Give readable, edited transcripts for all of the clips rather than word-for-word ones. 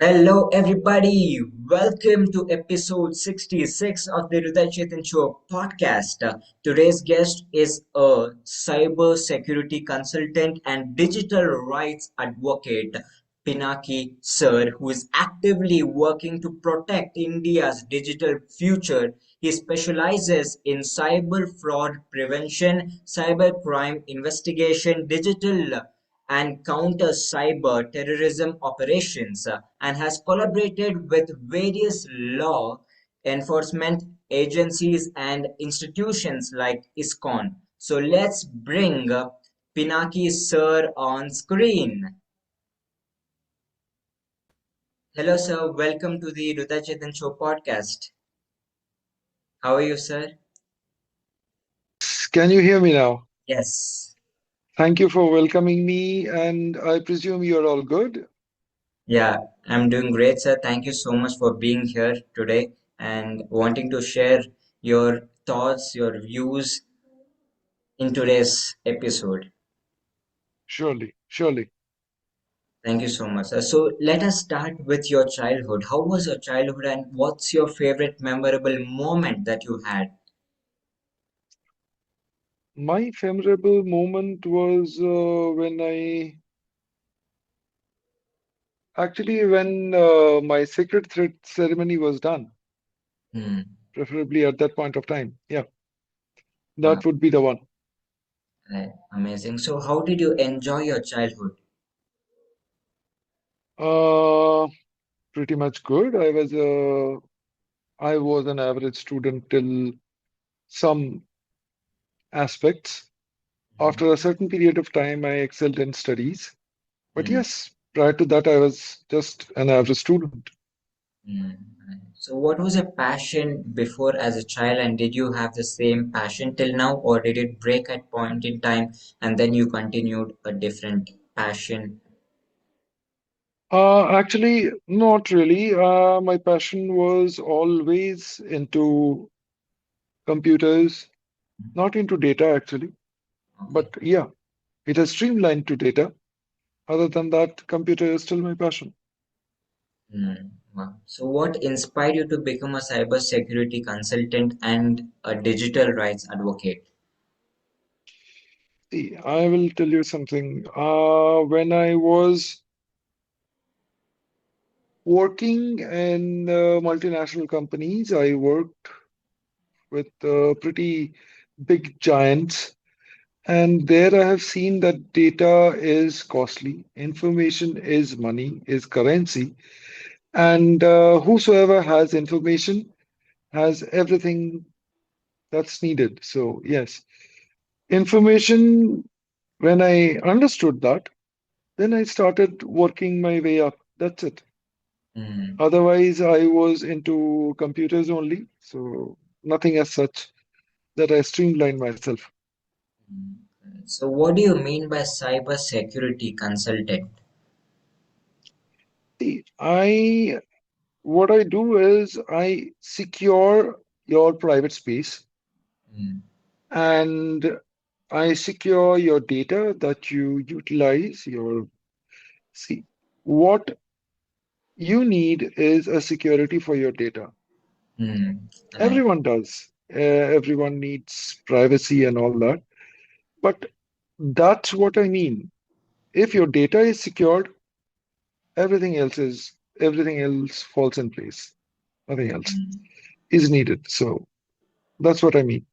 Hello, everybody. Welcome to episode 66 of the Hrudai Chetan Show podcast. Today's guest is a cyber security consultant and digital rights advocate, Pinaki Sir, who is actively working to protect India's digital future. He specializes in cyber fraud prevention, cyber crime investigation, digital and counters cyber terrorism operations and has collaborated with various law enforcement agencies and institutions like ISKCON. So let's bring Pinaki Sir on screen. Hello, sir. Welcome to the Hrudai Chetan Show podcast. How are you, sir? Can you hear me now? Yes. Thank you for welcoming me, and I presume you're all good. Yeah, I'm doing great, sir. Thank you so much for being here today and wanting to share your thoughts, your views in today's episode. Surely, surely. Thank you so much, sir. So let us start with your childhood. How was your childhood and what's your favorite memorable moment that you had? My memorable moment was when my sacred thread ceremony was done, Hmm. preferably at that point of time. Yeah, Wow, that would be the one. amazing. So how did you enjoy your childhood? Uh, Pretty much good. I was an average student till some aspects. Hmm. After a certain period of time, I excelled in studies. But Hmm. yes, prior to that, I was just an average student. Hmm. So what was your passion before as a child and did you have the same passion till now or did it break at point in time and then you continued a different passion? Actually, not really. My passion was always into computers, not into data actually. Okay. But yeah, it has streamlined to data. Other than that, computer is still my passion. Hmm. Wow. So what inspired you to become a cybersecurity consultant and a digital rights advocate? See, I will tell you something. When I was working in multinational companies, I worked with pretty big giants. And there I have seen that data is costly, information is money, is currency, and whosoever has information has everything that's needed. So, yes, information, when I understood that, then I started working my way up. That's it. Hmm. Otherwise, I was into computers only, so nothing as such that I streamlined myself. Hmm. So what do you mean by cybersecurity consultant? See, what I do is I secure your private space Hmm. and I secure your data that you utilize. See, what you need is a security for your data. Hmm. Right. Everyone does. Everyone needs privacy and all that. But that's what I mean. If your data is secured, everything else falls in place. Nothing else Hmm. is needed. So that's what I mean.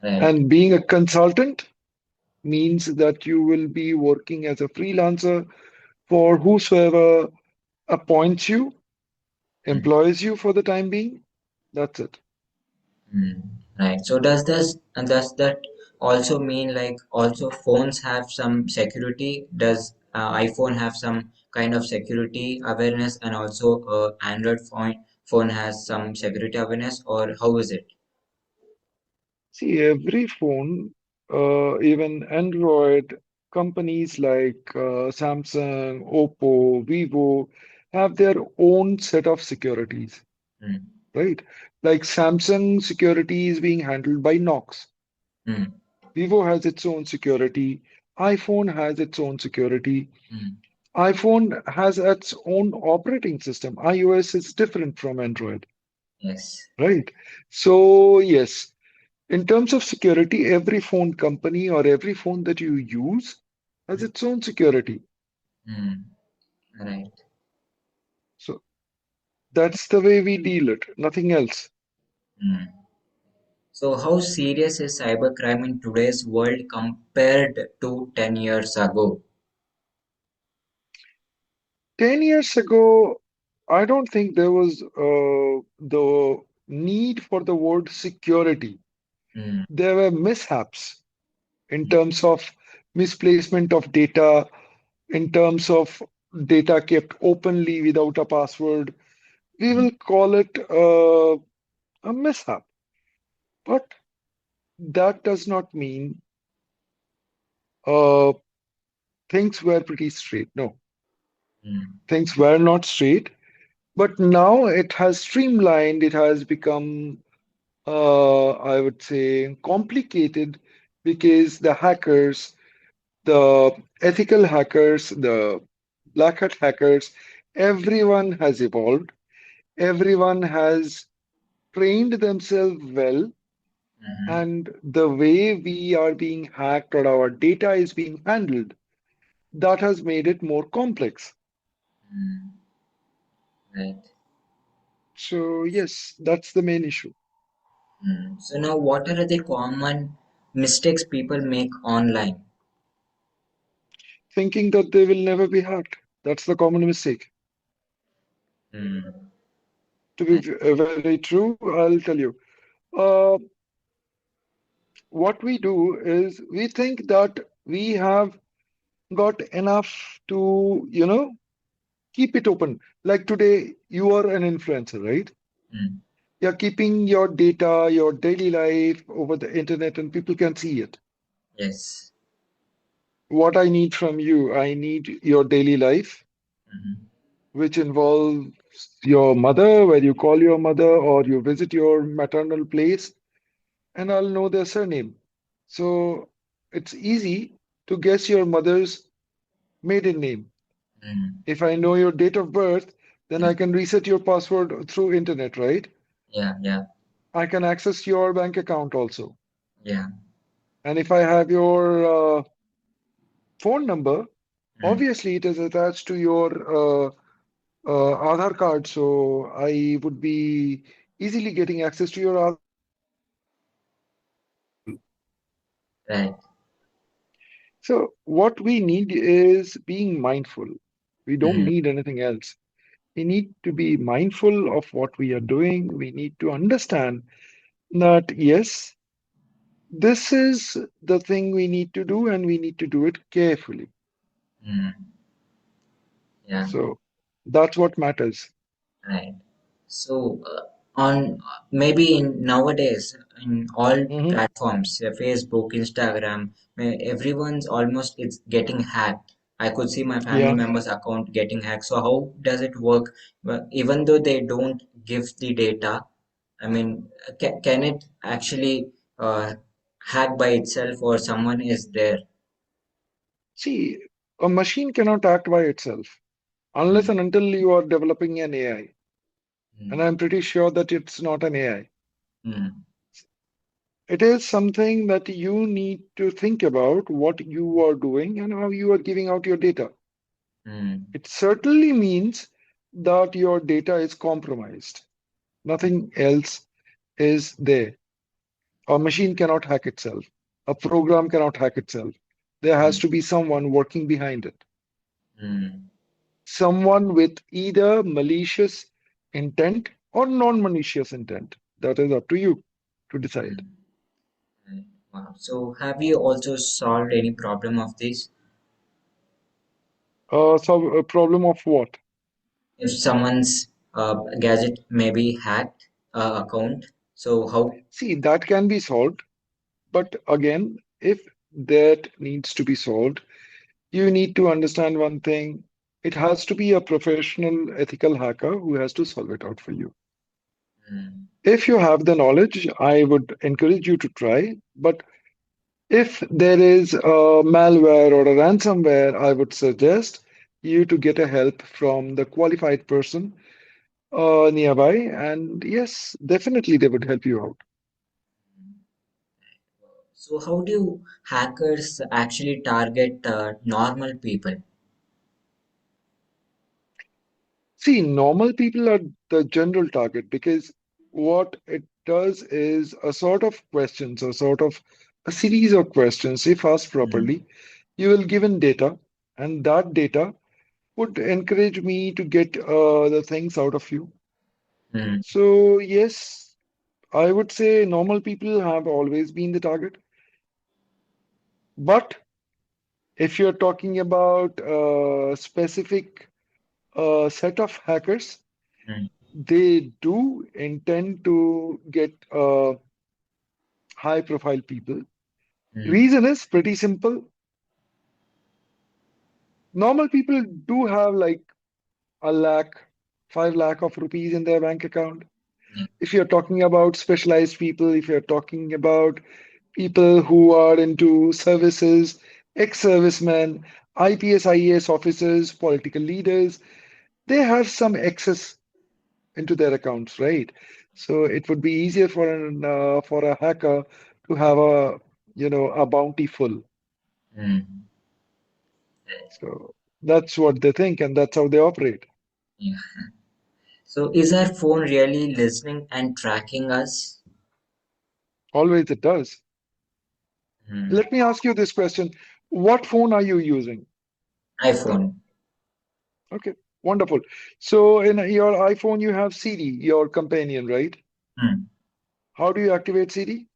Right. And being a consultant means that you will be working as a freelancer for whosoever appoints you, Hmm. employs you for the time being. That's it. Hmm. Right. So does that also mean like also phones have some security? Does iPhone have some kind of security awareness and also Android phone has some security awareness or how is it? See, every phone, even Android, companies like Samsung, Oppo, Vivo, have their own set of securities, Hmm. right? Like Samsung security is being handled by Knox. Hmm. Vivo has its own security. iPhone has its own security. Hmm. iPhone has its own operating system. iOS is different from Android, Yes. right? So, yes, in terms of security, every phone company or every phone that you use has its own security. Mm. Right. So, that's the way we deal it, nothing else. Mm. So, how serious is cybercrime in today's world compared to 10 years ago? 10 years ago, I don't think there was the need for the word security. Mm. There were mishaps in terms of misplacement of data, in terms of data kept openly without a password. We Mm. will call it a mishap. But that does not mean uh, things were pretty straight. No, Mm. things were not straight. But now it has streamlined, it has become, I would say, complicated because the hackers, the ethical hackers, the black hat hackers, everyone has evolved. Everyone has trained themselves well, Mhm. and the way we are being hacked or our data is being handled, that has made it more complex. Mm. Right. So, yes, that's the main issue. Mm. So now, what are the common mistakes people make online? Thinking that they will never be hacked. That's the common mistake. Mm. To be Right. very true, I'll tell you. Uh, what we do is we think that we have got enough to, keep it open. Like today, you are an influencer, right? Mm. You're keeping your data, your daily life over the internet, and people can see it. Yes. What I need from you, I need your daily life, Mhm. which involves your mother, where you call your mother or you visit your maternal place, and I'll know their surname. So it's easy to guess your mother's maiden name. Mm. If I know your date of birth, then Mm. I can reset your password through internet, right? Yeah. Yeah. I can access your bank account also. Yeah. And if I have your phone number, Mm. obviously it is attached to your Aadhaar card. So I would be easily getting access to your Aadhaar card and I can track your movements as well. Right. So what we need is being mindful. We don't Mm. need anything else. We need to be mindful of what we are doing. We need to understand that, yes, this is the thing we need to do, and we need to do it carefully. Mm. Yeah. So that's what matters. Right. So, on maybe in nowadays in all Hmm. platforms, Facebook, Instagram, everyone's almost it's getting hacked. I could see my family Yeah. members' account getting hacked. So how does it work? Well, even though they don't give the data, I mean, can it actually hack by itself, or someone is there? See, a machine cannot act by itself unless Mm, and until you are developing an AI. And mm, I'm pretty sure that it's not an AI. mm, It is something that you need to think about what you are doing and how you are giving out your data. mm, It certainly means that your data is compromised. Nothing else is there. A machine cannot hack itself. A program cannot hack itself. There has mm, to be someone working behind it. mm, Someone with either malicious intent or non-malicious intent. That is up to you to decide. mm. Right. Wow. So have you also solved any problem of this? So a problem of what? If someone's gadget may be hacked account, so how? See, that can be solved. But again, if that needs to be solved, you need to understand one thing. It has to be a professional ethical hacker who has to solve it out for you. Mm, If you have the knowledge, I would encourage you to try. But if there is a malware or a ransomware, I would suggest you to get a help from the qualified person nearby. And yes, definitely they would help you out. So how do hackers actually target normal people? See, normal people are the general target because what it does is a sort of questions, a sort of a series of questions. If asked Mm, properly, you will given data, and that data would encourage me to get the things out of you. mm, So, yes, I would say normal people have always been the target. But if you're talking about a specific set of hackers, mm, they do intend to get high profile people. mm, Reason is pretty simple. Normal people do have like a lakh, 5 lakh of rupees in their bank account. yeah, If you're talking about specialized people, if you're talking about people who are into services, ex-servicemen, IPS, IAS officers, political leaders, they have some excess into their accounts, right? So it would be easier for a hacker to have a bounty full. mm, So that's what they think, and that's how they operate. yeah. So is our phone really listening and tracking us? Always it does. Mm, Let me ask you this question. What phone are you using? iPhone. Okay, wonderful. So in your iPhone, you have Siri, your companion, right? Mm. How do you activate Siri?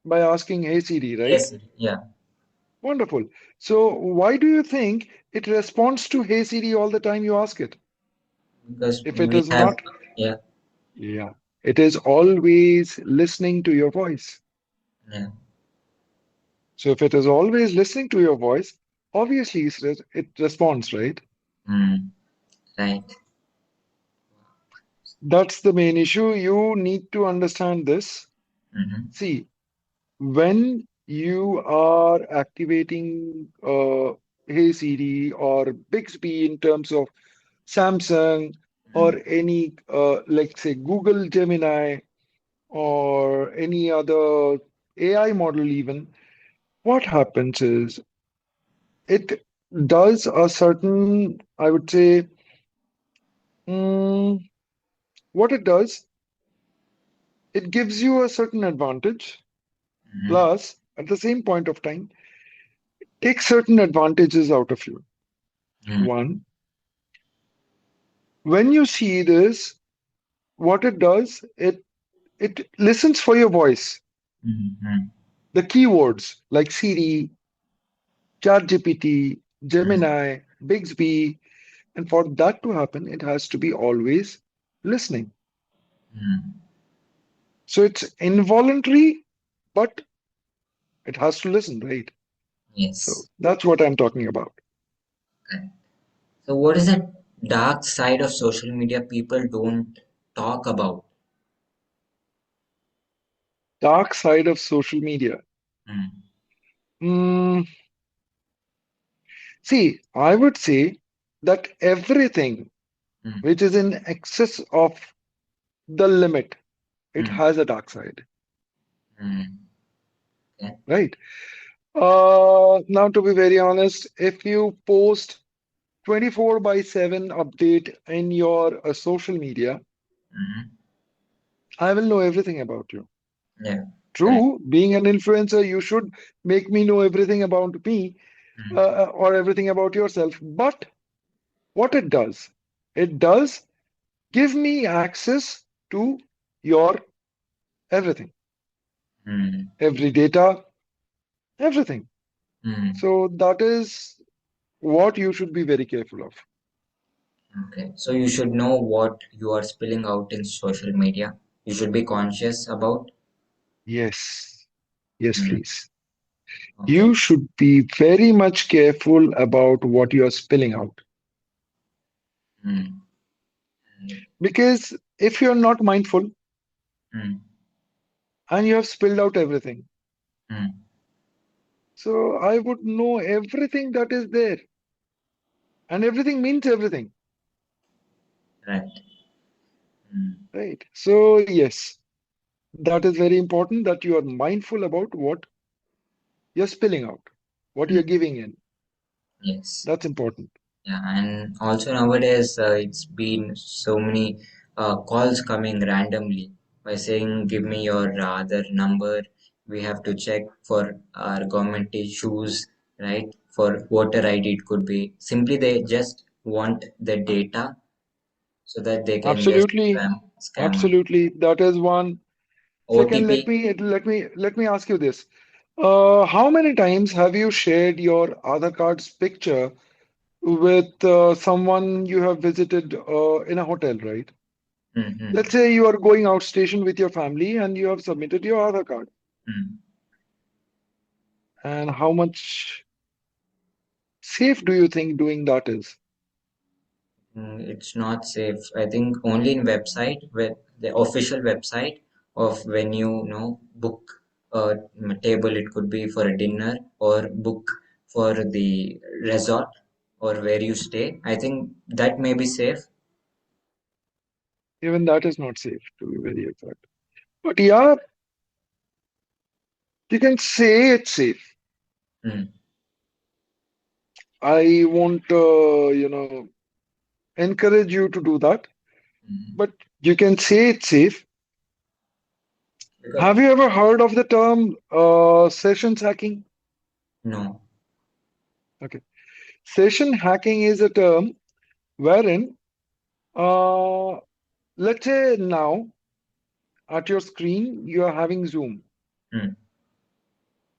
By asking, Hey Siri, right? Yes, yeah, Wonderful. So why do you think it responds to Hey Siri all the time you ask it? because If it we is have, not, yeah, yeah, it is always listening to your voice. yeah, So if it is always listening to your voice, obviously it responds, right? mm, right. That's the main issue. You need to understand this. Mm-hmm, See, when you are activating Hey Siri or Bixby in terms of Samsung mm, or any, like say, Google Gemini or any other AI model, even, what happens is it does a certain, I would say, mm, what it does, it gives you a certain advantage, mm-hmm, plus, at the same point of time, take certain advantages out of you. mm, One, when you see this, what it does, it listens for your voice, mm, the keywords like Siri, ChatGPT, mm, Gemini, Bixby, and for that to happen, it has to be always listening. mm. So it's involuntary, but it has to listen, right? So Yes. that's what I'm talking about. Correct. So what is that dark side of social media people don't talk about? Dark side of social media. Mm, Mm, see, I would say that everything mm, which is in excess of the limit, it mm, has a dark side, mm. Okay. right? Now, to be very honest, if you post 24 by 7 update in your social media, Mm-hmm. I will know everything about you. Yeah. Correct. True, being an influencer, you should make me know everything about me Mm, or everything about yourself. But what it does give me access to your everything, mm, every data, everything. mm. So that is what you should be very careful of. Okay. So you should know what you are spilling out in social media. You should be conscious about. Yes, yes, Mm, please. okay. You should be very much careful about what you are spilling out. Mm, mm, Because if you're not mindful mm, and you have spilled out everything, mm, so I would know everything that is there. and everything means everything, Right. Mm. right? So yes, that is very important that you are mindful about what you're spilling out, what you're Mm. giving in. Yes. That's important. Yeah, and also nowadays it's been so many calls coming randomly by saying, "Give me your other number." We have to check for our government issues, right? For voter ID, it could be simply they just want the data so that they can just Absolutely, scam us. absolutely. That is one. Second, OTP. let me ask you this. How many times have you shared your Aadhaar card's picture with someone you have visited in a hotel, right? Mm-hmm. Let's say you are going out station with your family and you have submitted your Aadhaar card. Mm. And how much safe do you think doing that is? It's not safe. I think only in website where the official website of when you know book a table, it could be for a dinner or book for the resort or where you stay. I think that may be safe. Even that is not safe, to be very exact. But yeah, you can say it's safe. Mm. I won't, encourage you to do that, Mm. but you can say it's safe. Because Have you ever heard of the term sessions hacking? no. Okay. Session hacking is a term wherein, uh, let's say now at your screen, you are having Zoom. Mm.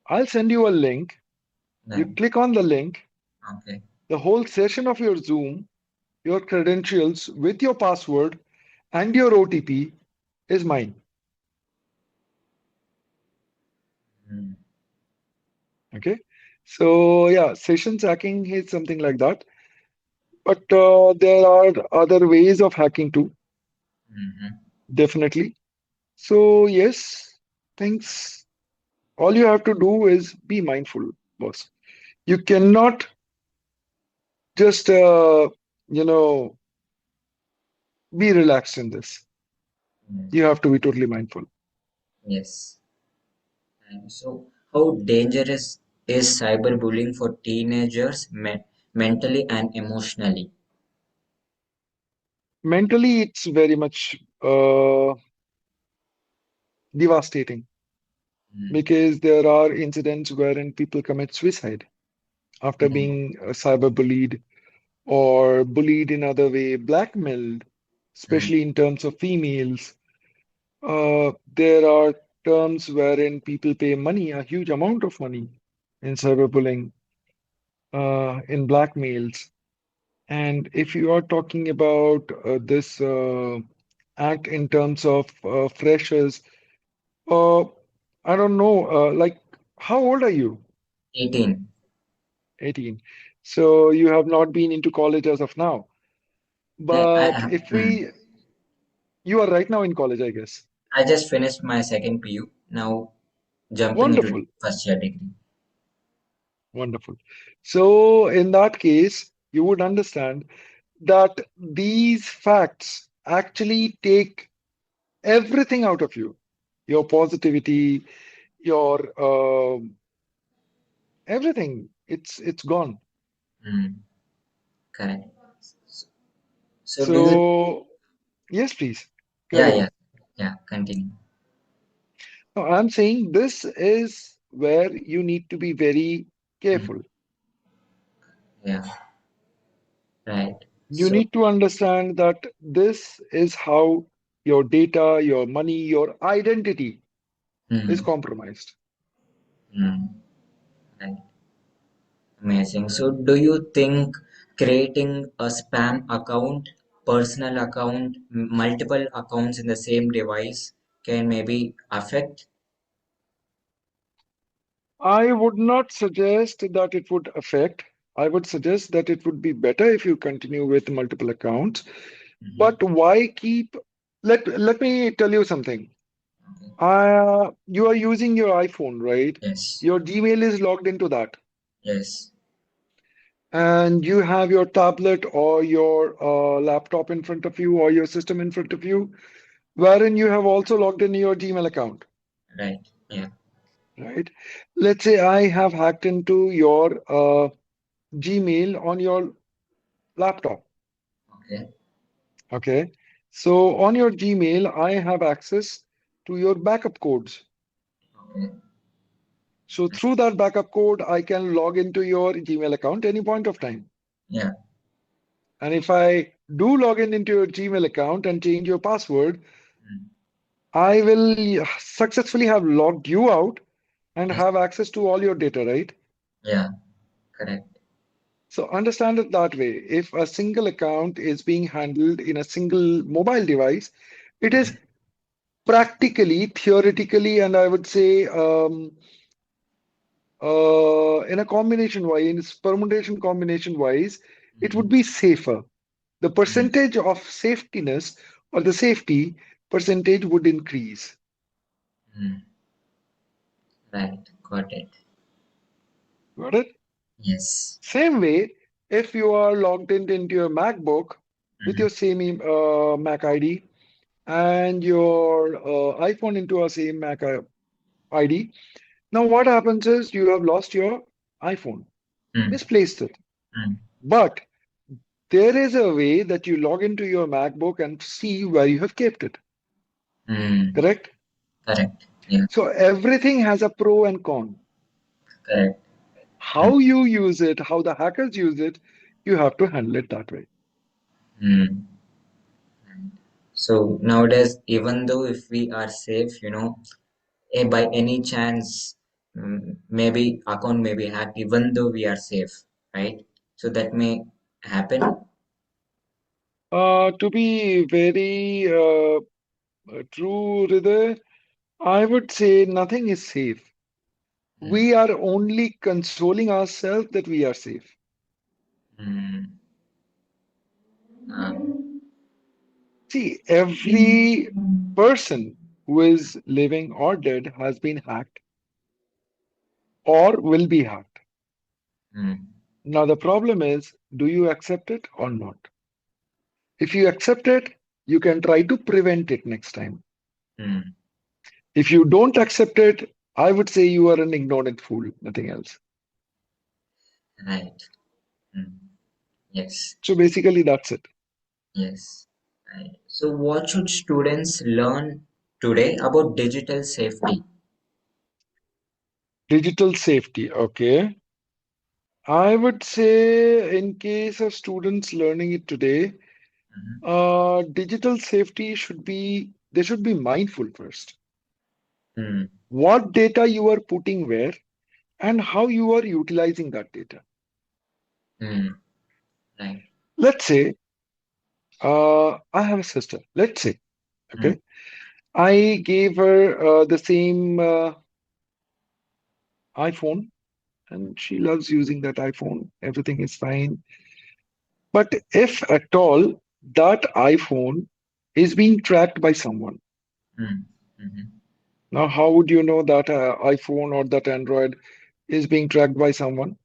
I'll send you a link. You Then click on the link, okay. the whole session of your Zoom, your credentials with your password and your OTP is mine. Mm. Okay. So, yeah, sessions hacking is something like that. But there are other ways of hacking too, Mm-hmm. definitely. So, yes, things, all you have to do is be mindful, boss. You cannot just, you know, be relaxed in this. You Yes. have to be totally mindful. Yes. And so, how dangerous is cyberbullying for teenagers mentally and emotionally? Mentally, it's very much devastating Mm. because there are incidents wherein people commit suicide after Yeah. being cyberbullied or bullied in other way, blackmailed, Mm. especially in terms of females. There are terms wherein people pay money, a huge amount of money in cyberbullying, in blackmails. And if you are talking about this act in terms of freshers, uh, I don't know, like, how old are you? 18. 18. So you have not been into college as of now. But if we, you are right now in college, I guess. I just finished my second PU, now jumping into Wonderful, first year degree. wonderful. So in that case, you would understand that these facts actually take everything out of you, your positivity, your everything. It's gone. Mm. Correct. So do you, So yes, please yeah, carry yeah, on. yeah, continue. No, I'm saying this is where you need to be very Mm. careful. Yeah, right. You So, need to understand that this is how your data, your money, your identity is mm, compromised. mm, right. Amazing. So, do you think creating a spam account, personal account, multiple accounts in the same device can maybe affect? I would not suggest that it would affect. I would suggest that it would be better if you continue with multiple accounts. Mhm. But why keep? Let me tell you something. Okay. You are using your iPhone, right? Yes. Your Gmail is logged into that. Yes. and you have your tablet or your laptop in front of you or your system in front of you, wherein you have also logged in your Gmail account, Right. Yeah. right? Let's say I have hacked into your Gmail on your laptop. Okay. Okay. So on your Gmail, I have access to your backup codes. Okay. So through that backup code, I can log into your Gmail account any point of time. Yeah. And if I do log in into your Gmail account and change your password, Mm. I will successfully have logged you out and Yes. have access to all your data, right? Yeah. Correct. So understand it that way. If a single account is being handled in a single mobile device, it is practically, theoretically, and I would say in a combination wise, in its permutation combination wise, it would Mm-hmm. be safer. The Mm. percentage of safetiness or the safety percentage would increase. Mm. Right. Got it. Got it? Yes. Same way, if you are logged in into your MacBook with Mm-hmm. your same Mac ID and your iPhone into a same Mac ID, now what happens is you have lost your iPhone, Mm. misplaced it. Mm. But there is a way that you log into your MacBook and see where you have kept it, Mm. correct? Correct. Yeah. So everything has a pro and con. Correct. Mm. How you use it, how the hackers use it, you have to handle it that way. Mm. So nowadays, even though if we are safe, by any chance, maybe account may be hacked, even though we are safe, right? So that may happen. To be very true, Hriday, I would say nothing is safe. Mm. We are only consoling ourselves that we are safe. Mm. Um, See, every person who is living or dead has been hacked or will be hacked. mm. Now, the problem is, do you accept it or not? If you accept it, you can try to prevent it next time. Mm. If you don't accept it, I would say you are an ignorant fool, nothing else. Right. Mm. Yes. So basically, that's it. Yes. Right. So what should students learn today about digital safety? Digital safety, okay. I would say, in case of students learning it today, Mhm. digital safety should be, they should be mindful first. Mm. What data you are putting where and how you are utilizing that data. Mm. Right. Let's say I have a sister. Let's say, Mm. okay, I gave her the same iPhone and she loves using that iPhone. Everything is fine. But if at all that iPhone is being tracked by someone, Mm. Mhm. now how would you know that iPhone or that Android is being tracked by someone?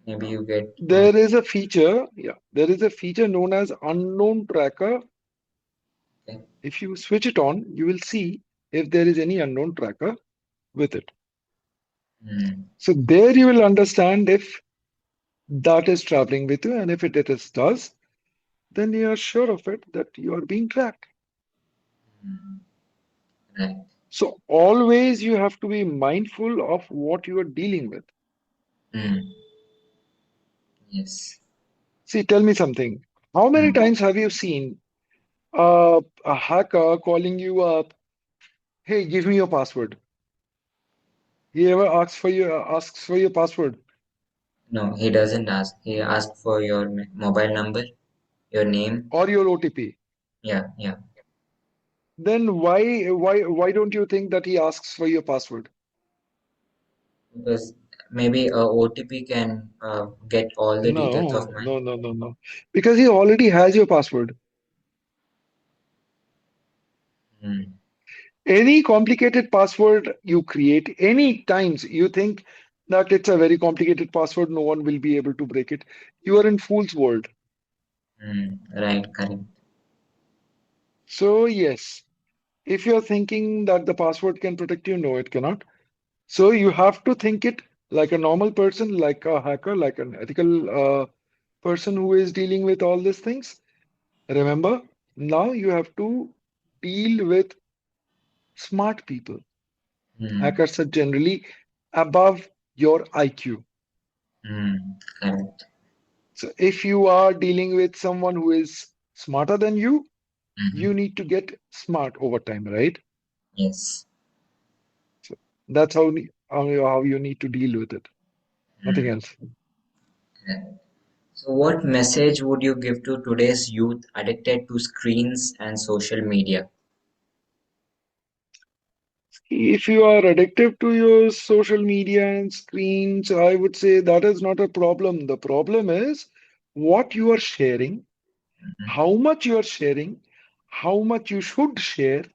Maybe you get There is a feature, yeah, there is a feature known as unknown tracker. okay. If you switch it on, you will see if there is any unknown tracker with it. Mm. So there you will understand if that is traveling with you, and if it is does, then you are sure of it that you are being tracked. Mm. Right. So always you have to be mindful of what you are dealing with. Mm. Yes. See, tell me something. How many Mm. times have you seen a hacker calling you up, "Hey, give me your password." He ever asks for your password No, he doesn't ask. He asked for your mobile number, your name. or your OTP? Yeah, yeah. Then why don't you think that he asks for your password? Because maybe a OTP can get all the details of No, mine. no, no, no, no. Because he already has your password. Mm. Any complicated password you create, any times you think that it's a very complicated password, no one will be able to break it. You are in fool's world. Right, correct. So yes, if you're thinking that the password can protect you, no, it cannot. So you have to think it like a normal person, like a hacker, like an ethical person who is dealing with all these things. Remember, now you have to deal with smart people. Hmm. Hackers are generally above your IQ. Correct. So if you are dealing with someone who is smarter than you Hmm. need to get smart over time, right? Yes. So that's how you need to deal with it. Nothing Hmm. else. Correct. So, what message would you give to today's youth addicted to screens and social media? If you are addictive to your social media and screens, I would say that is not a problem. The problem is what you are sharing, Mhm. how much you are sharing, how much you should share,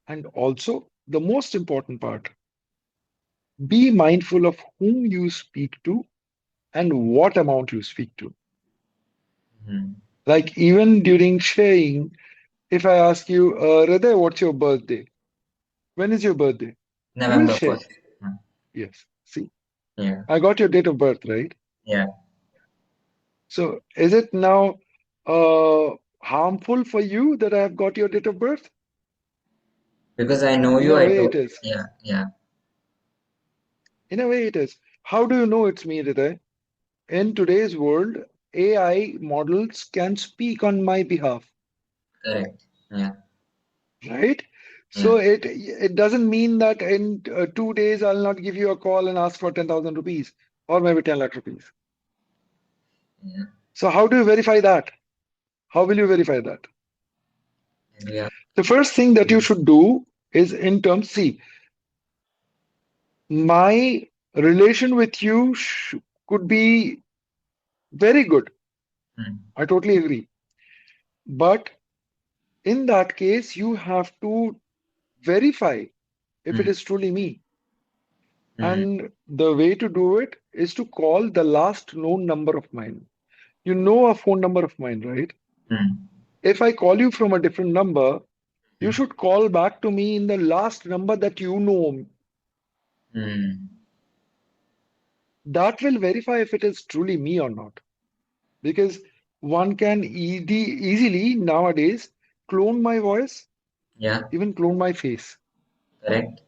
and also the most important part, be mindful of whom you speak to and what amount you speak to. Mhm. Like even during sharing, if I ask you, Hriday, what's your birthday? When is your birthday? You will November share. 1st. Hmm. Yes. See, Yeah, I got your date of birth, right? yeah. So is it now harmful for you that I have got your date of birth? Because I know In you, a I way, told. it is. Yeah, yeah. In a way, it is. How do you know it's me, Hriday? In today's world, AI models can speak on my behalf, Correct. Yeah, right? yeah, So it doesn't mean that in 2 days I'll not give you a call and ask for 10,000 rupees or maybe 10 lakh rupees. yeah. So how do you verify that? How will you verify that? Yeah. The first thing that you should do is in terms, see, my relation with you could be very good. Hmm. I totally agree. But in that case, you have to verify if it Hmm. is truly me. Hmm. And the way to do it is to call the last known number of mine. You know a phone number of mine, right? Hmm. If I call you from a different number, you Hmm. should call back to me in the last number that you know. Hmm. That will verify if it is truly me or not. Because one can easily nowadays clone my voice, Yeah, even clone my face. correct.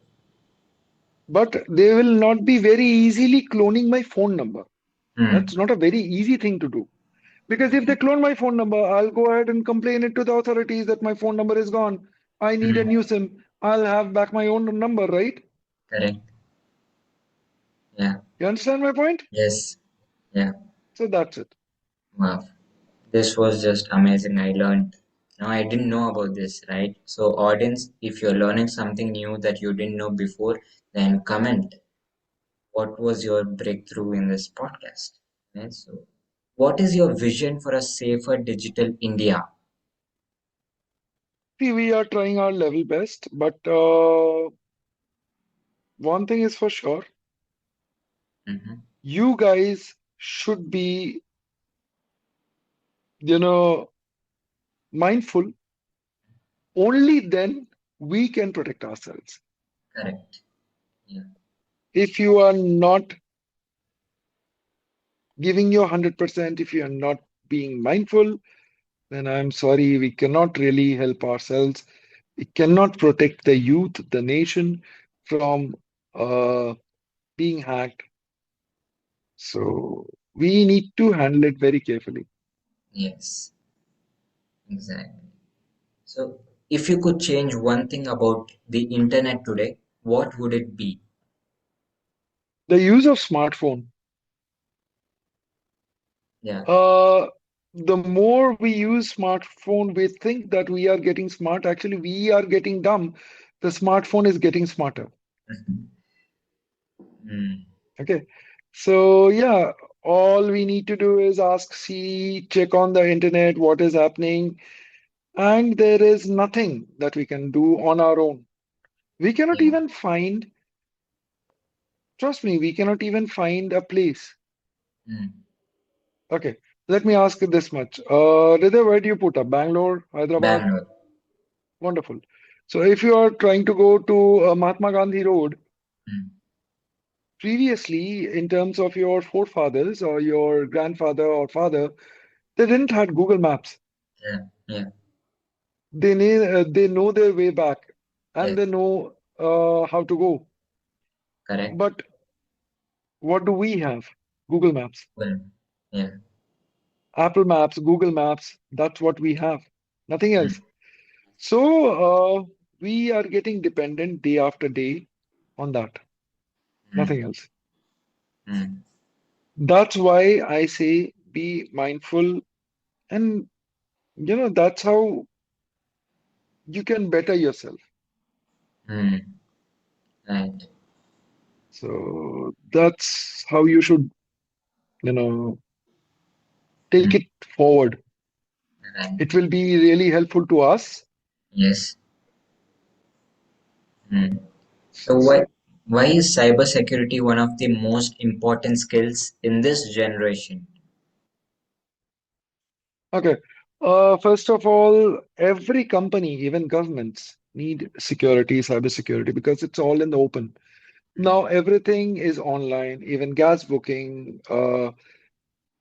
But they will not be very easily cloning my phone number. Hmm. That's not a very easy thing to do. Because if they clone my phone number, I'll go ahead and complain it to the authorities that my phone number is gone. I need a Hmm. new SIM. I'll have back my own number, right? Correct. Yeah. You understand my point? Yes. Yeah. So that's it. Wow. This was just amazing. I learned. No, I didn't know about this, right? So, audience, if you're learning something new that you didn't know before, then comment. What was your breakthrough in this podcast? Right? So, what is your vision for a safer digital India? See, we are trying our level best, but one thing is for sure, Hmm. you guys should be, you know, mindful. Only then we can protect ourselves. Correct. Yeah. If you are not giving your 100%, if you are not being mindful, then I'm sorry, we cannot really help ourselves. We cannot protect the youth, the nation from uh, being hacked. So we need to handle it very carefully. Yes. Exactly. So, if you could change one thing about the internet today, what would it be? The use of smartphone. Yeah. Uh, the more we use smartphone, we think that we are getting smart. Actually, we are getting dumb. The smartphone is getting smarter. Mm, Okay. So yeah, all we need to do is ask Siri, check on the internet, what is happening, and there is nothing that we can do on our own. We cannot yeah. even find Trust me, we cannot even find a place. mm. Okay, let me ask you this much. Hriday, where do you put up? Bangalore, Hyderabad? Bangalore. Wonderful. So if you are trying to go to Mahatma Gandhi Road, Mm. previously, in terms of your forefathers or your grandfather or father, they didn't have Google Maps. Yeah, yeah, They know their way back and yes, they know how to go. correct. But what do we have? Google Maps, Well, yeah. Apple Maps, Google Maps. That's what we have. Nothing else. Mm. So we are getting dependent day after day on that. Nothing Mm. else. Mm. That's why I say be mindful, and that's how you can better yourself. Mm. Right, So that's how you should, you know, take mm. it forward. Right, It will be really helpful to us. yes. Mm. So So, why is cybersecurity one of the most important skills in this generation? okay. First of all, every company, even governments, need security, cybersecurity, because it's all in the open. Mm. Now everything is online, even gas booking,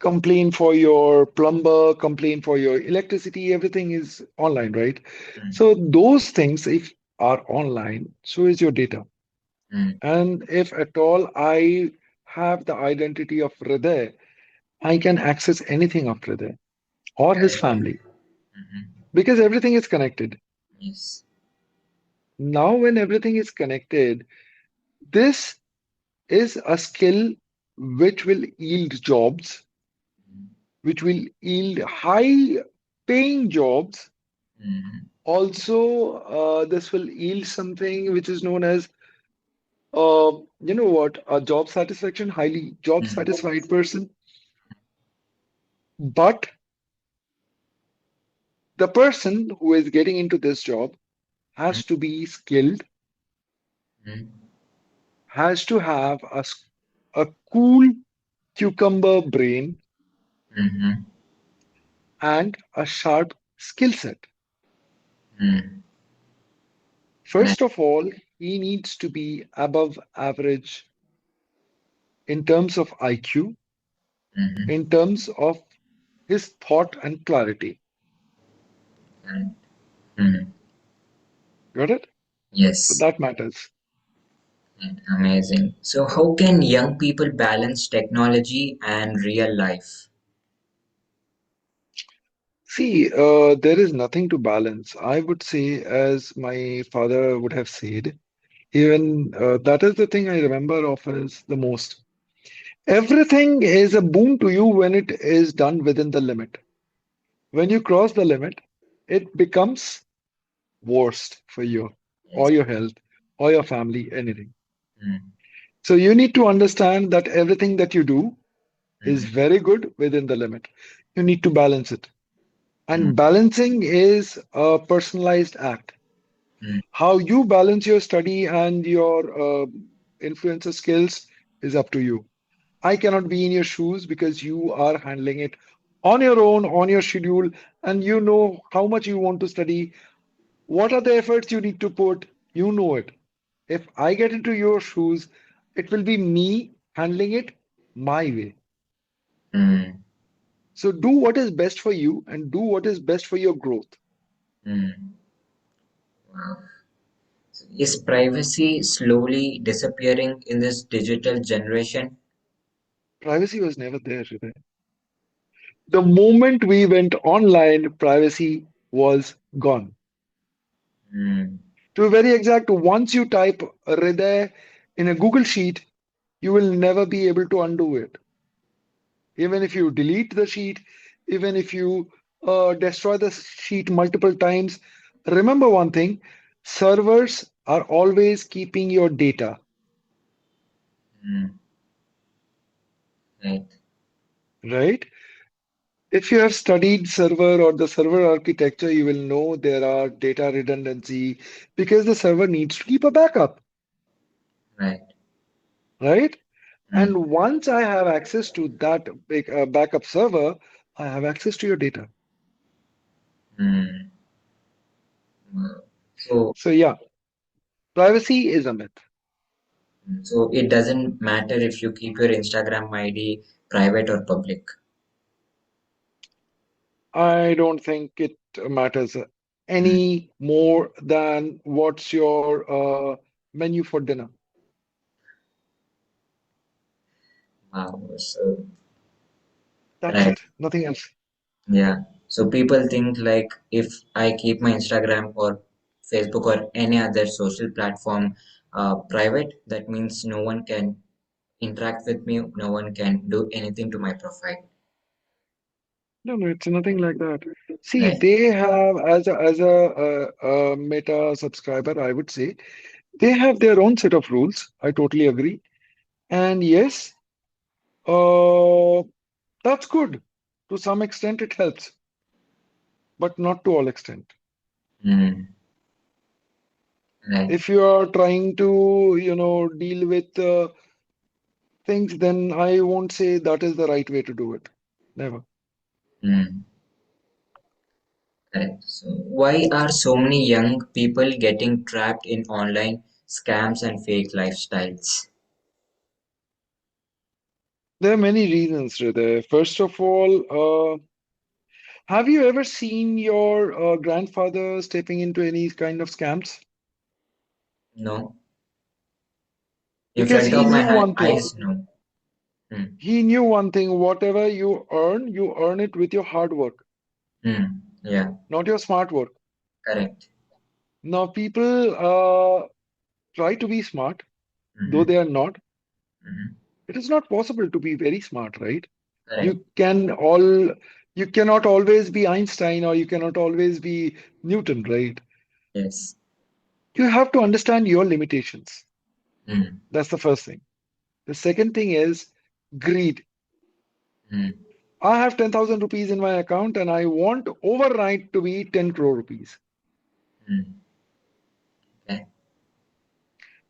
complain for your plumber, complain for your electricity, everything is online, right? Mm. So those things, if are online, so is your data. Mm. And if at all I have the identity of Hriday, I can access anything of Hriday or his Correct. family Mhm. because everything is connected. Yes. Now, when everything is connected, this is a skill which will yield jobs, Mm. which will yield high paying jobs. Mhm. Also, this will yield something which is known as, a job satisfaction, highly job Mm. satisfied person. But the person who is getting into this job Mm. has to be skilled, Mm. has to have a cool cucumber brain Mhm. and a sharp skill set. Mm. Right. First of all, he needs to be above average in terms of IQ, Mhm. in terms of his thought and clarity. Correct. Mm. Got it? So Yes. that matters. Right. Amazing. So how can young people balance technology and real life? See, there is nothing to balance. I would say, as my father would have said, even that is the thing I remember of as the most. Everything is a boon to you when it is done within the limit. When you cross the limit, it becomes worst for you or Yes. your health or your family, anything. Mm. So you need to understand that everything that you do is Mhm. very good within the limit. You need to balance it. Mm. And balancing is a personalized act. Mm. How you balance your study and your influencer skills is up to you. I cannot be in your shoes because you are handling it on your own, on your schedule, and you know how much you want to study. What are the efforts you need to put? You know it. If I get into your shoes, it will be me handling it my way. Mm. So do what is best for you and do what is best for your growth. Mm. Wow. Is privacy slowly disappearing in this digital generation? Privacy was never there, Hriday. The moment we went online, privacy was gone. Mm. To be very exact, once you type Hriday in a Google Sheet, you will never be able to undo it. Even if you delete the sheet, even if you destroy the sheet multiple times, remember one thing, servers are always keeping your data, Mm. Right. right? If you have studied server or the server architecture, you will know there are data redundancy because the server needs to keep a backup. Right. right? mm, And once I have access to that backup server, I have access to your data. mm. So, So yeah, privacy is a myth. so it doesn't matter if you keep your Instagram ID private or public. I don't think it matters Mm. any more than what's your menu for dinner. Wow. So, That's right. it, nothing else. Yeah. So people think like if I keep my Instagram or Facebook or any other social platform private, that means no one can interact with me, no one can do anything to my profile. No, no, it's nothing like that. See, Right. they have as a Meta subscriber, I would say they have their own set of rules. I totally agree. And yes, uh, that's good. To some extent, it helps, but not to all extent. Mm. Right. If you are trying to, deal with things, then I won't say that is the right way to do it. Never. Mm. Correct. So why are so many young people getting trapped in online scams and fake lifestyles? There are many reasons to that. First of all, have you ever seen your grandfather stepping into any kind of scams? No. In Because front he of my knew one thing. eyes, no. Mm. He knew one thing, whatever you earn it with your hard work, Mm. Yeah. not your smart work. Correct. Now, people try to be smart, though Mm-hmm. they are not. Mm-hmm. It is not possible to be very smart, right? Correct. You can all you cannot always be Einstein or you cannot always be Newton, right? Yes. You have to understand your limitations. Mm. That's the first thing. The second thing is greed. Mm. I have 10,000 rupees in my account and I want overnight to be 10 crore rupees. Mm. Okay.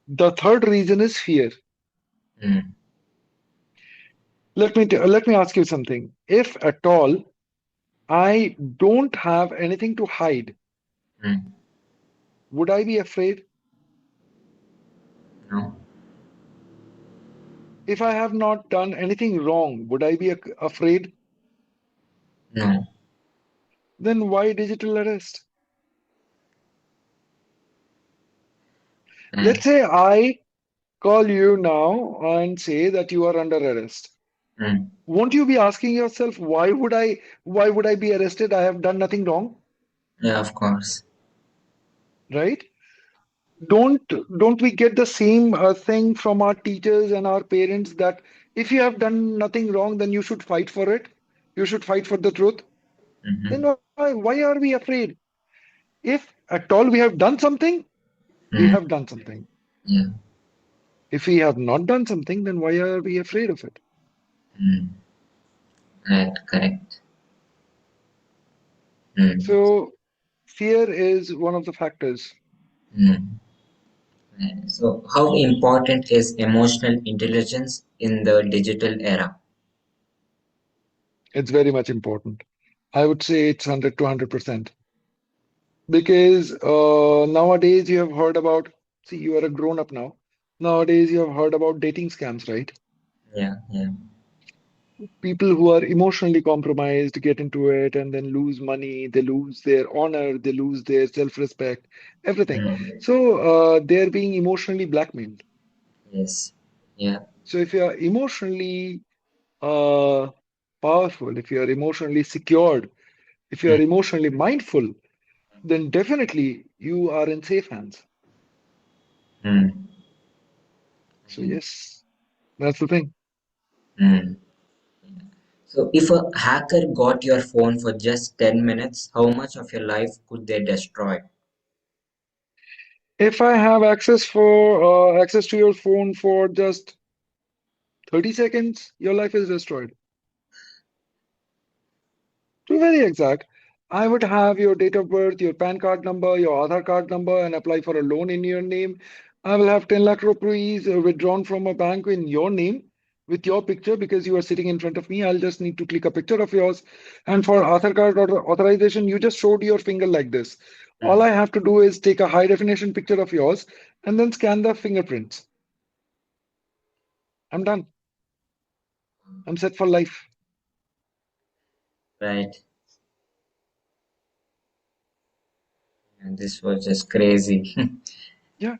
The third reason is fear. Mm. Let me ask you something. If at all I don't have anything to hide, Mm. would I be afraid? No. If I have not done anything wrong, would I be afraid? No. Then why digital arrest? Mm. Let's say I call you now and say that you are under arrest. Mm. Won't you be asking yourself, why would I be arrested? I have done nothing wrong, Yeah, of course. right? Don't don't we get the same thing from our teachers and our parents that if you have done nothing wrong, then you should fight for it. You should fight for the truth. Then Mm-hmm. why are we afraid? If at all we have done something, we Mm. have done something. Yeah. If we have not done something, then why are we afraid of it? Mm. Right. Correct. Mm. So fear is one of the factors. Mm. Right. So, how important is emotional intelligence in the digital era? It's very much important. I would say it's 100 to 100%. Because nowadays you have heard about, see, you are a grown up now. Nowadays you have heard about dating scams, right? Yeah. Yeah. People who are emotionally compromised get into it and then lose money, they lose their honor, they lose their self-respect, everything. Mm. So they're being emotionally blackmailed. Yes. Yeah. So if you are emotionally uh, powerful, if you are emotionally secured, if you Mm. are emotionally mindful, then definitely you are in safe hands. Mm. So yes, that's the thing. Mm. So, if a hacker got your phone for just 10 minutes, how much of your life could they destroy? If I have access to your phone for just 30 seconds, your life is destroyed. To be very exact, I would have your date of birth, your PAN card number, your Aadhaar card number, and apply for a loan in your name. I will have 10 lakh rupees withdrawn from a bank in your name with your picture because you are sitting in front of me. I'll just need to click a picture of yours. And for Aadhaar card or authorization, you just showed your finger like this. All I Mm. have to do is take a high definition picture of yours and then scan the fingerprints. I'm done. I'm set for life. Right. And this was just crazy. Yeah.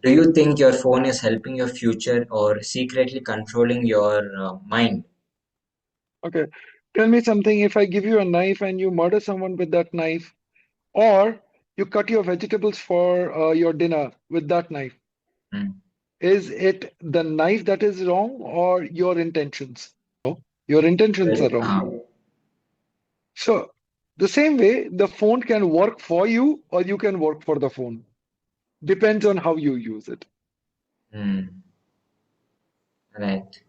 Do you think your phone is helping your future or secretly controlling your mind? Okay. Tell me something. If I give you a knife and you murder someone with that knife, or you cut your vegetables for your dinner with that knife, Mm. is it the knife that is wrong or your intentions? Your intentions are Well, wrong. So, the same way, the phone can work for you or you can work for the phone. Depends on how you use it. mm, right.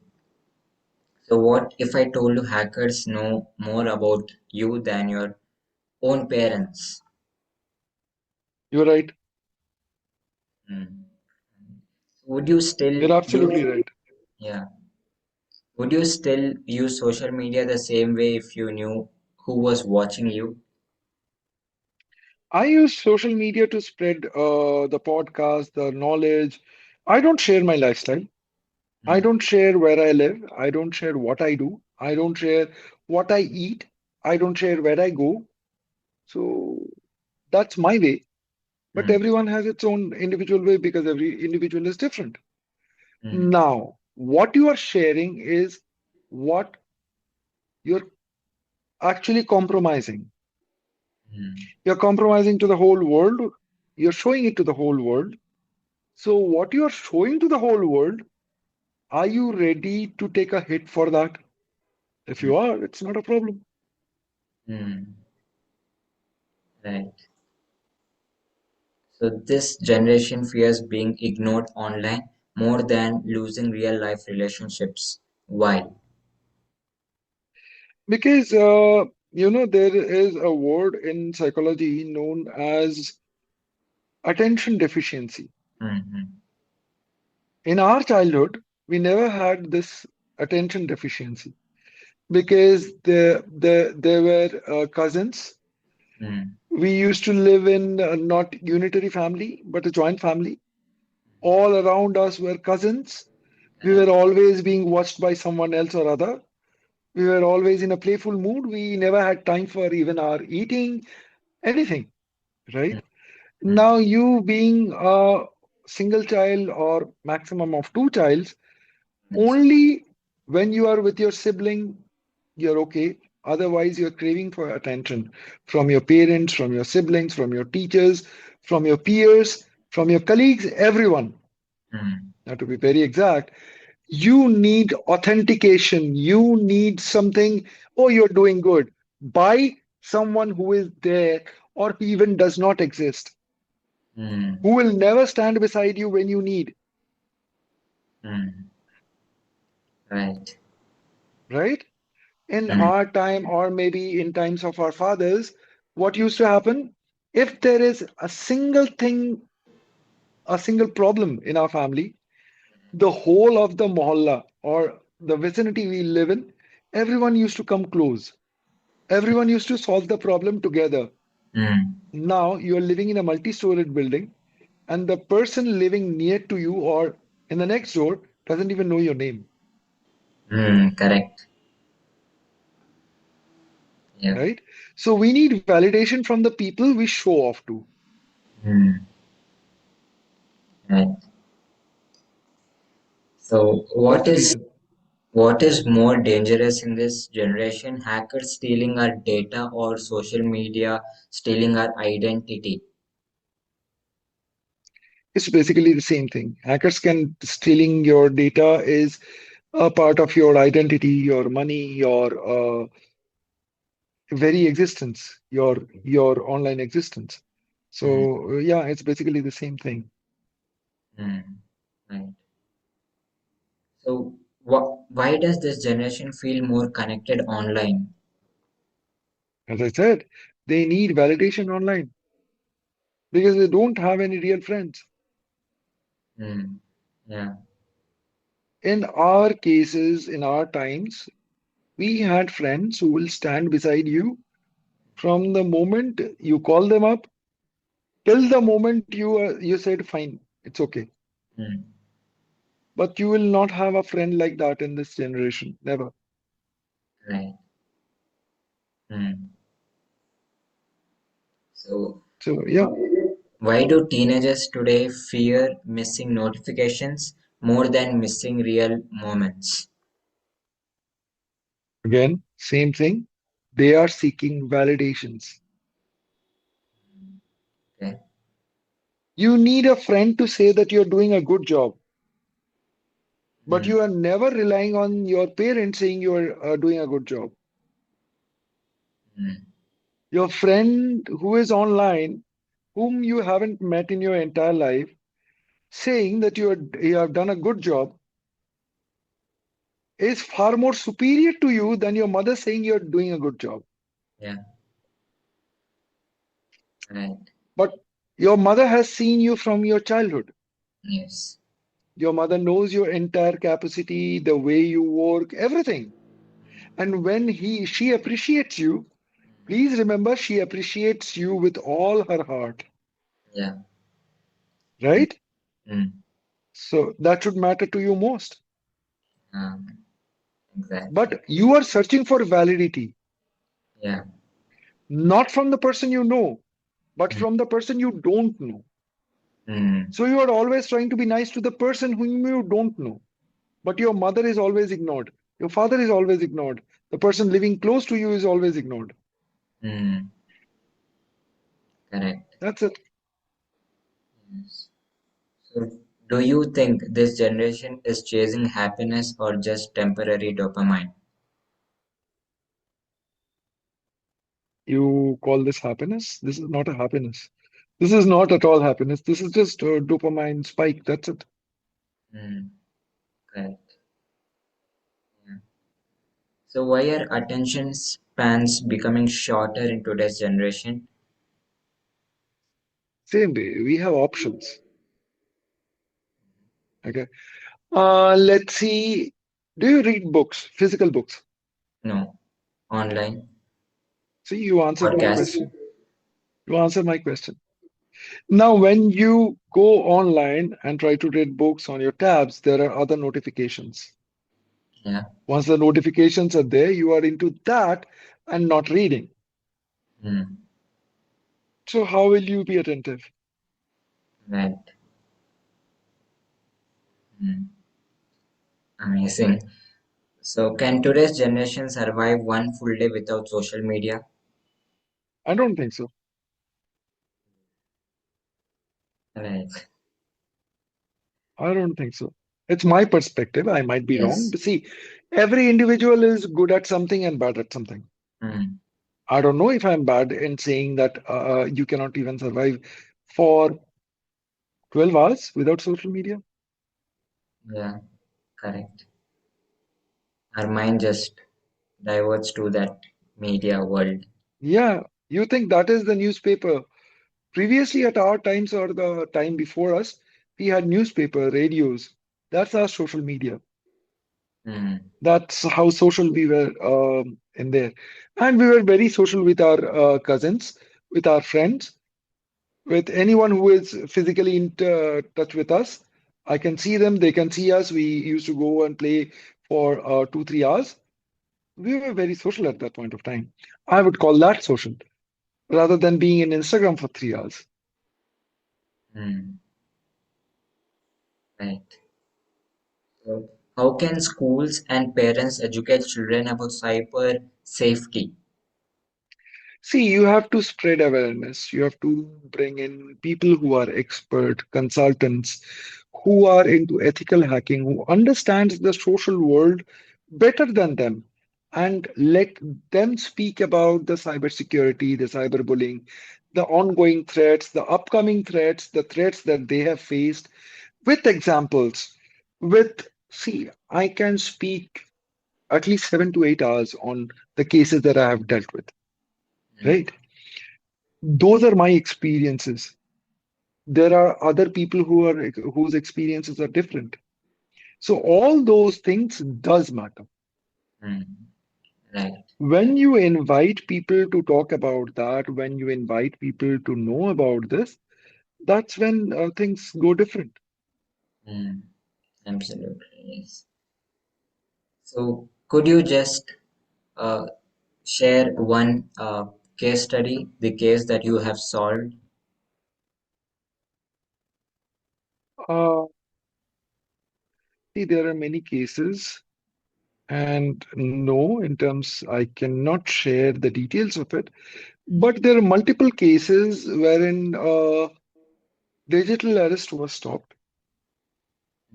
So what if I told you hackers know more about you than your own parents? You're right. Mm. Would you still You're absolutely use, right. yeah, would you still use social media the same way if you knew who was watching you? I use social media to spread the podcast, the knowledge. I don't share my lifestyle. I Mm. don't share where I live. I don't share what I do. I don't share what I eat. I don't share where I go. So that's my way. But Mm. everyone has its own individual way because every individual is different. Mm. Now, what you are sharing is what you're actually compromising. Mm. You're compromising to the whole world. You're showing it to the whole world. So, what you are showing to the whole world, are you ready to take a hit for that? If Mm. you are, it's not a problem. Mm. Right. So this generation fears being ignored online more than losing real life relationships. Why? Because, there is a word in psychology known as attention deficiency. Mm-hmm. In our childhood, we never had this attention deficiency because there were cousins. Mm. We used to live in not unitary family, but a joint family. All around us were cousins. We were Correct. always being watched by someone else or other. We were always in a playful mood. We never had time for even our eating, anything, right? Mm. Now, you being a single child or maximum of two childs, Yes. only when you are with your sibling, you're okay. Otherwise, you're craving for attention from your parents, from your siblings, from your teachers, from your peers, from your colleagues, everyone. Mm. Now, to be very exact, you need authentication. You need something, oh, you're doing good, by someone who is there or who even does not exist, Mm. who will never stand beside you when you need, Mm. Right. right? In Mm. our time, or maybe in times of our fathers, what used to happen? If there is a single thing, a single problem in our family, the whole of the mohalla or the vicinity we live in, everyone used to come close. Everyone used to solve the problem together. Mm. Now you are living in a multi-storied building, and the person living near to you or in the next door doesn't even know your name, Mm. Correct. Yeah. right? So we need validation from the people we show off to. Mm. Right. So That's the reason. what is more dangerous in this generation? Hackers stealing our data or social media stealing our identity? It's basically the same thing. Hackers can stealing your data is a part of your identity, your money, your very existence, your online existence. Mm. So yeah, it's basically the same thing. Mm. Right. So, why does this generation feel more connected online? As I said, they need validation online. because they don't have any real friends. Mm. Yeah. In our cases, in our times, we had friends who will stand beside you from the moment you call them up till the moment you said fine, it's okay. Mm. But you will not have a friend like that in this generation, never. Right. Mm. So, So yeah, why do teenagers today fear missing notifications more than missing real moments? again, same thing. They are seeking validations. Okay. You need a friend to say that you're doing a good job, but Mm. you are never relying on your parents saying you're doing a good job. Mm. Your friend who is online, whom you haven't met in your entire life, saying that you have done a good job is far more superior to you than your mother saying you're doing a good job. Yeah. Right. But your mother has seen you from your childhood. Yes. Your mother knows your entire capacity, the way you work, everything. And when she appreciates you, please remember she appreciates you with all her heart, Yeah. Mm. right? Mm. So that should matter to you most. Um, exactly. But you are searching for validity, Yeah. not from the person you know, but Mm. from the person you don't know. Mm. So you are always trying to be nice to the person whom you don't know. But your mother is always ignored. Your father is always ignored. The person living close to you is always ignored. Mm. Correct. That's it. Yes. So, do you think this generation is chasing happiness or just temporary dopamine? You call this happiness? This is not a happiness. This is not at all happiness. This is just a dopamine spike. That's it. Mm. Correct. Yeah. So, why are attention spans becoming shorter in today's generation? Same way, we have options. Okay. Let's see. Do you read books, physical books? No. Online? See, you answered my Podcasts? question. You answered my question. Now, when you go online and try to read books on your tabs, there are other notifications. Yeah. Once the notifications are there, you are into that and not reading. Mm. So, how will you be attentive? Right. Mm. Amazing. So, can today's generation survive one full day without social media? I don't think so. Right. I don't think so. It's my perspective. I might be wrong. Yes. But see, every individual is good at something and bad at something. Mm. I don't know if I'm bad in saying that you cannot even survive for 12 hours without social media. Yeah. Correct. Our mind just diverts to that media world. Yeah, you think that is the newspaper. Previously, at our times or the time before us, we had newspaper, radios. That's our social media. Mm. That's how social we were in there. And we were very social with our cousins, with our friends, with anyone who is physically in touch with us. I can see them, they can see us. We used to go and play for 2, 3 hours. We were very social at that point of time. I would call that social rather than being in Instagram for 3 hours. Mm. Right. So, how can schools and parents educate children about cyber safety? See, you have to spread awareness. You have to bring in people who are expert, consultants, who are into ethical hacking, who understands the social world better than them, and let them speak about the cybersecurity, the cyberbullying, the ongoing threats, the upcoming threats, the threats that they have faced with examples. See, I can speak at least 7 to 8 hours on the cases that I have dealt with, Mm. right? Those are my experiences. There are other people whose experiences are different. So all those things does matter. mm, right. When you invite people to talk about that, when you invite people to know about this, that's when things go different. Mm, absolutely. Yes. So, could you just uh, share one case study, the case that you have solved? Uh, See, there are many cases, and no, in terms, I cannot share the details of it, but there are multiple cases wherein digital arrest was stopped.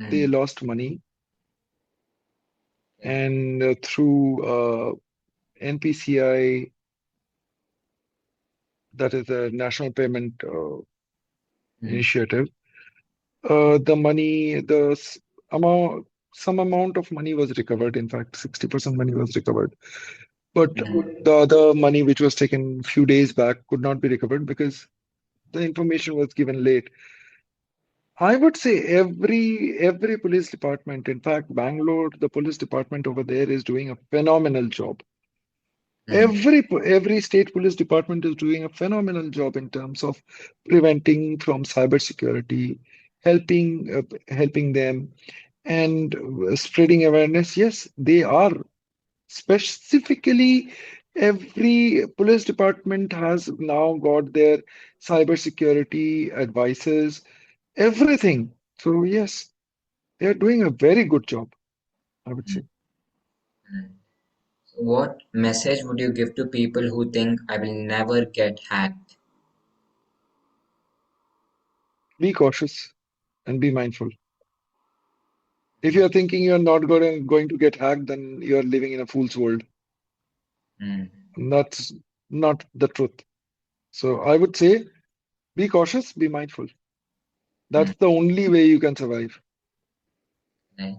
They Mm, lost money, okay. and through NPCI, that is the National Payment Mm, Initiative, the money, amount, some amount of money was recovered. In fact, 60% money was recovered. But mm, the other money, which was taken few days back, could not be recovered because the information was given late. I would say every police department, in fact, Bangalore, the police department over there is doing a phenomenal job. mm, Every state police department is doing a phenomenal job in terms of preventing from cybersecurity, helping them, and spreading awareness. Yes, they are. Specifically, every police department has now got their cybersecurity advices, everything. So yes, they are doing a very good job, I would mm, say. mm. So what message would you give to people who think I will never get hacked? Be cautious and be mindful. If you're thinking you're not going to get hacked, then you're living in a fool's world. Mm, And that's not the truth. So I would say be cautious, be mindful. mm, That's the only way you can survive. right.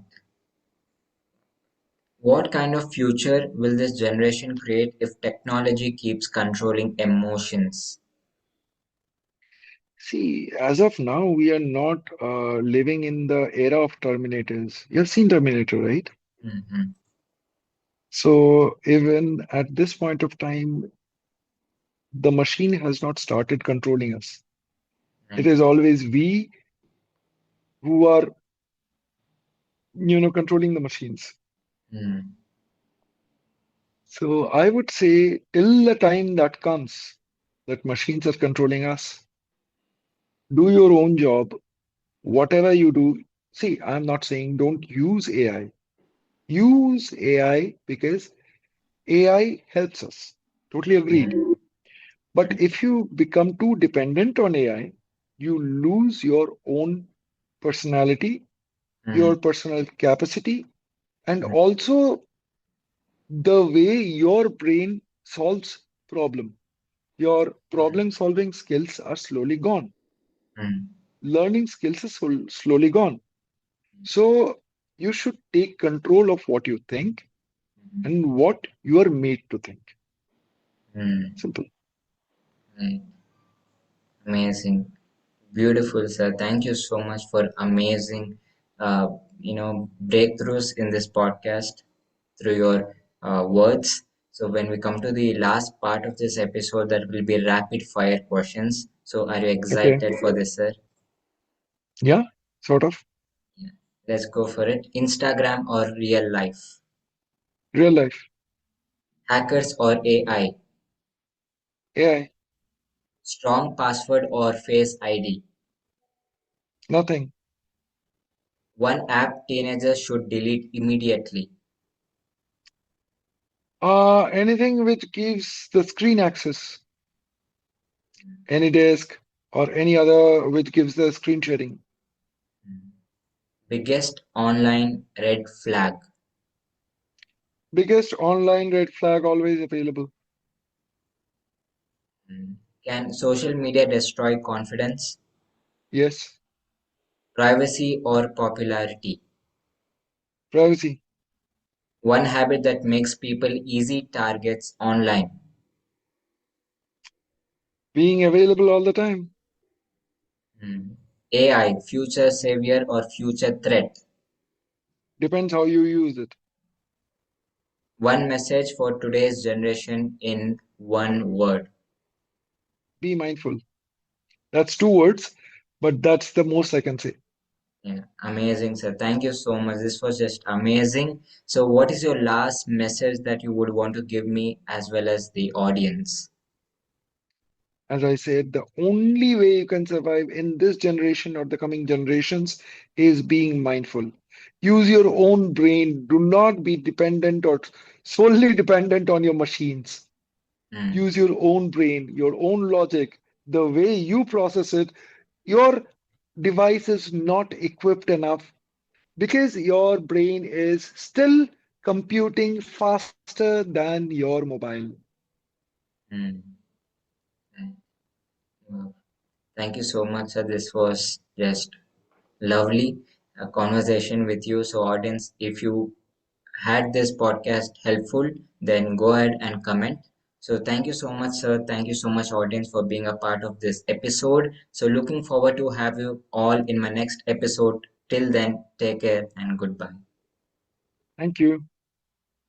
What kind of future will this generation create if technology keeps controlling emotions? See, as of now, we are not living in the era of Terminators. You've seen Terminator, right? Mm-hmm. So even at this point of time, the machine has not started controlling us. It Right. is always we who are, controlling the machines. Mm, So I would say till the time that comes that machines are controlling us, do your own job, whatever you do. See, I'm not saying don't use AI. Use AI because AI helps us. Totally agreed. mm, But if you become too dependent on AI, you lose your own personality, your mm, personal capacity, and mm, also the way your brain solves problem. Your problem solving skills are slowly gone. mm, Learning skills is slowly gone. So you should take control of what you think mm, and what you are made to think. mm, Simple. right. Amazing. Beautiful, sir. Thank you so much for amazing, breakthroughs in this podcast through your words. So when we come to the last part of this episode, that will be rapid fire questions. So are you Okay. excited for this, sir? Yeah, sort of. Yeah. Let's go for it. Instagram or real life? Real life. Hackers or AI? AI. Strong password or face ID? Nothing. One app teenagers should delete immediately. Anything which gives the screen access, any disk or any other which gives the screen sharing. Biggest online red flag. Biggest online red flag always available. Can social media destroy confidence? Yes. Privacy or popularity? Privacy. One habit that makes people easy targets online. Being available all the time. Hmm. AI, future savior or future threat? Depends how you use it. One message for today's generation in one word. Be mindful. That's two words, but that's the most I can say. Yeah, amazing, sir. Thank you so much. This was just amazing. So, what is your last message that you would want to give me as well as the audience? As I said, the only way you can survive in this generation or the coming generations is being mindful. Use your own brain. Do not be dependent or solely dependent on your machines. Hmm, Use your own brain, your own logic, the way you process it. Your device is not equipped enough because your brain is still computing faster than your mobile. hmm, hmm. Wow. Thank you so much, sir. This was just lovely conversation with you. So, audience, if you had this podcast helpful, then go ahead and comment. So, thank you so much, sir. Thank you so much, audience, for being a part of this episode. So, looking forward to have you all in my next episode. Till then, take care and goodbye. Thank you.